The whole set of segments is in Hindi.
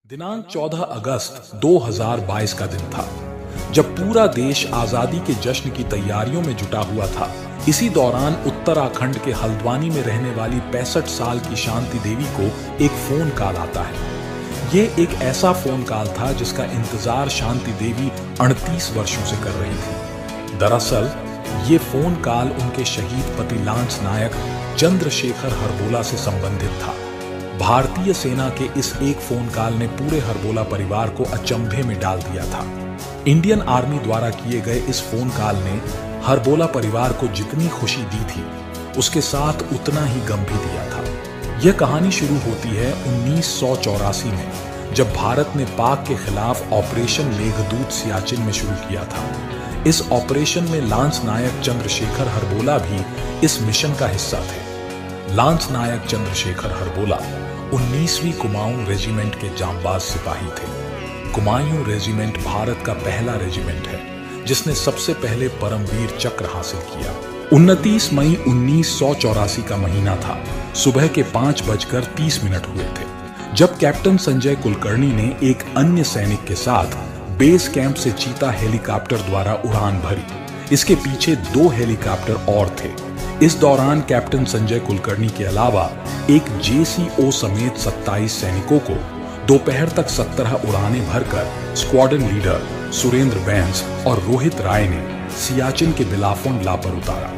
दिनांक 14 अगस्त 2022 का दिन था, जब पूरा देश आजादी के जश्न की तैयारियों में जुटा हुआ था। इसी दौरान उत्तराखंड के हल्द्वानी में रहने वाली 65 साल की शांति देवी को एक फोन कॉल आता है। ये एक ऐसा फोन कॉल था जिसका इंतजार शांति देवी 38 वर्षों से कर रही थी। दरअसल ये फोन कॉल उनके शहीद पति लांस नायक चंद्रशेखर हरबोला से संबंधित था। भारतीय सेना के इस एक फोन कॉल ने पूरे हरबोला परिवार को अचंभे में डाल दिया था। इंडियन आर्मी द्वारा किए गए इस फोन कॉल ने हरबोला परिवार को जितनी खुशी दी थी, उसके साथ उतना ही गम भी दिया था। यह कहानी शुरू होती है 1984 में, जब भारत ने पाक के खिलाफ ऑपरेशन मेघदूत सियाचिन में शुरू किया था। इस ऑपरेशन में लांस नायक चंद्रशेखर हरबोला भी इस मिशन का हिस्सा थे। लांस नायक चंद्रशेखर हरबोला 19वीं कुमाऊं रेजिमेंट के जांबाज सिपाही थे। कुमाऊं रेजिमेंट भारत का पहला रेजिमेंट है जिसने सबसे पहले परमवीर चक्र हासिल किया। 29 मई 1984 का महीना था। सुबह के 5:30 हुए थे जब कैप्टन संजय कुलकर्णी ने एक अन्य सैनिक के साथ बेस कैंप से चीता हेलीकॉप्टर द्वारा उड़ान भरी। इसके पीछे 2 हेलीकॉप्टर और थे। इस दौरान कैप्टन संजय कुलकर्णी के अलावा एक जेसीओ समेत 27 सैनिकों को दोपहर तक 17 उड़ानें भरकर स्क्वाड्रन लीडर सुरेंद्र बैंस और रोहित राय ने सियाचिन के बिलाफोंड ला पर उतारा।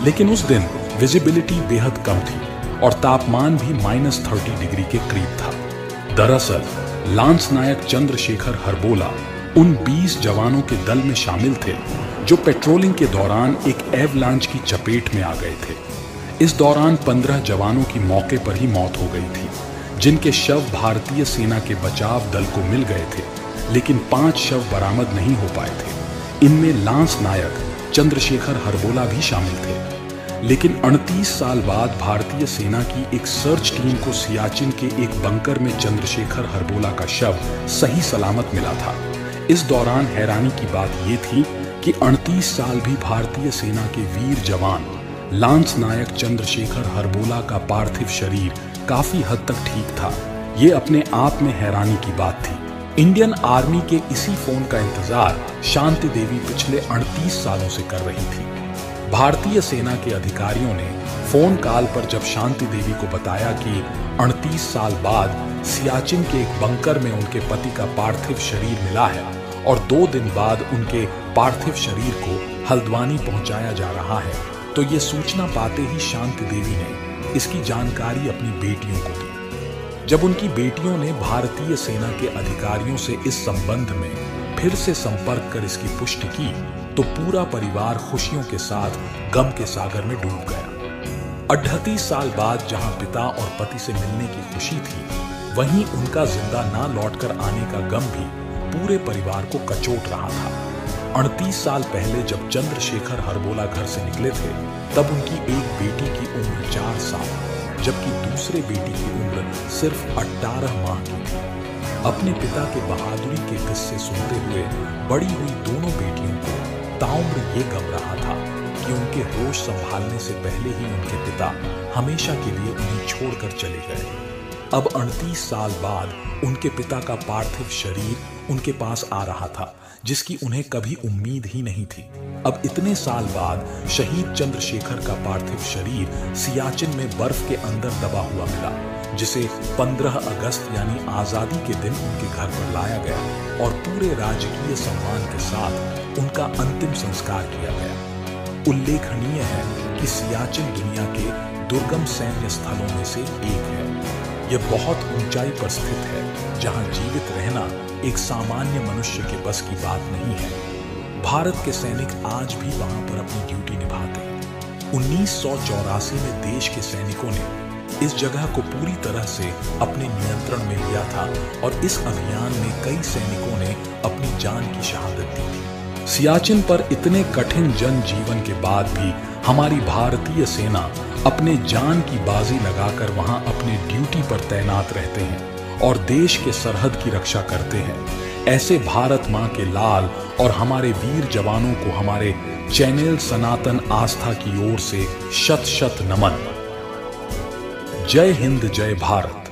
लेकिन उस दिन विजिबिलिटी बेहद कम थी और तापमान भी -30 डिग्री के करीब था। दरअसल लांस नायक चंद्रशेखर हरबोला उन 20 जवानों के दल में शामिल थे जो पेट्रोलिंग के दौरान एक एवलांच की चपेट में आ गए थे। इस दौरान 15 जवानों की मौके पर ही मौत हो गई थी, जिनके शव भारतीय सेना के बचाव दल को मिल गए थे, लेकिन 5 शव बरामद नहीं हो पाए थे। इनमें लांस नायक चंद्रशेखर हरबोला भी शामिल थे। लेकिन 38 साल बाद भारतीय सेना की एक सर्च टीम को सियाचिन के एक बंकर में चंद्रशेखर हरबोला का शव सही सलामत मिला था। इस दौरान हैरानी की बात यह थी कि 38 साल भी भारतीय सेना के वीर जवान लांस नायक चंद्रशेखर हरबोला का पार्थिव शरीर काफी हद तक ठीक था। ये अपने आप में हैरानी की बात थी। इंडियन आर्मी के इसी फोन का इंतजार शांति देवी पिछले 38 सालों से कर रही थी। भारतीय सेना के अधिकारियों ने फोन कॉल पर जब शांति देवी को बताया कि 38 साल बाद सियाचिन के एक बंकर में उनके पति का पार्थिव शरीर मिला है और 2 दिन बाद उनके पार्थिव शरीर को हल्द्वानी पहुंचाया जा रहा है, तो ये सूचना पाते ही शांति देवी ने इसकी जानकारी अपनी बेटियों को दी। जब उनकी बेटियों ने भारतीय सेना के अधिकारियों से इस संबंध में फिर से संपर्क कर इसकी पुष्टि की, तो पूरा परिवार खुशियों के साथ गम के सागर में डूब गया। 38 साल बाद जहां पिता और पति से मिलने की खुशी थी, वहीं उनका जिंदा ना लौटकर आने का गम भी पूरे परिवार को कचोट रहा था। 38 साल पहले जब चंद्रशेखर हरबोला घर से निकले थे, तब उनकी एक बेटी की उम्र 4 साल, जबकि दूसरे बेटी की उम्र सिर्फ 18 माह की थी। अपने पिता के बहादुरी के किस्से सुनते हुए बड़ी हुई दोनों बेटियों को ताउम्र ये गम रहा था कि उनके होश संभालने से पहले ही उनके पिता हमेशा के लिए उन्हें छोड़कर चले गए। अब 38 साल बाद उनके पिता का पार्थिव शरीर उनके पास आ रहा था, जिसकी उन्हें कभी उम्मीद ही नहीं थी। अब इतने साल बाद शहीद चंद्रशेखर का पार्थिव शरीर सियाचिन में बर्फ के अंदर दबा हुआ मिला, जिसे 15 अगस्त यानी आजादी के दिन उनके घर पर लाया गया और पूरे राजकीय सम्मान के साथ उनका अंतिम संस्कार किया गया। उल्लेखनीय है कि सियाचिन दुनिया के दुर्गम सैन्य स्थलों में से एक है। यह बहुत ऊंचाई पर स्थित है, जहां जीवित रहना एक सामान्य मनुष्य के बस की बात नहीं है। भारत के सैनिक आज भी वहां पर अपनी ड्यूटी निभाते हैं। 1984 में देश के सैनिकों ने इस जगह को पूरी तरह से अपने नियंत्रण में लिया था और इस अभियान में कई सैनिकों ने अपनी जान की शहादत दी थी। सियाचिन पर इतने कठिन जन जीवन के बाद भी हमारी भारतीय सेना अपने जान की बाजी लगाकर वहां अपने ड्यूटी पर तैनात रहते हैं और देश के सरहद की रक्षा करते हैं। ऐसे भारत मां के लाल और हमारे वीर जवानों को हमारे चैनल सनातन आस्था की ओर से शत शत नमन। जय हिंद, जय भारत।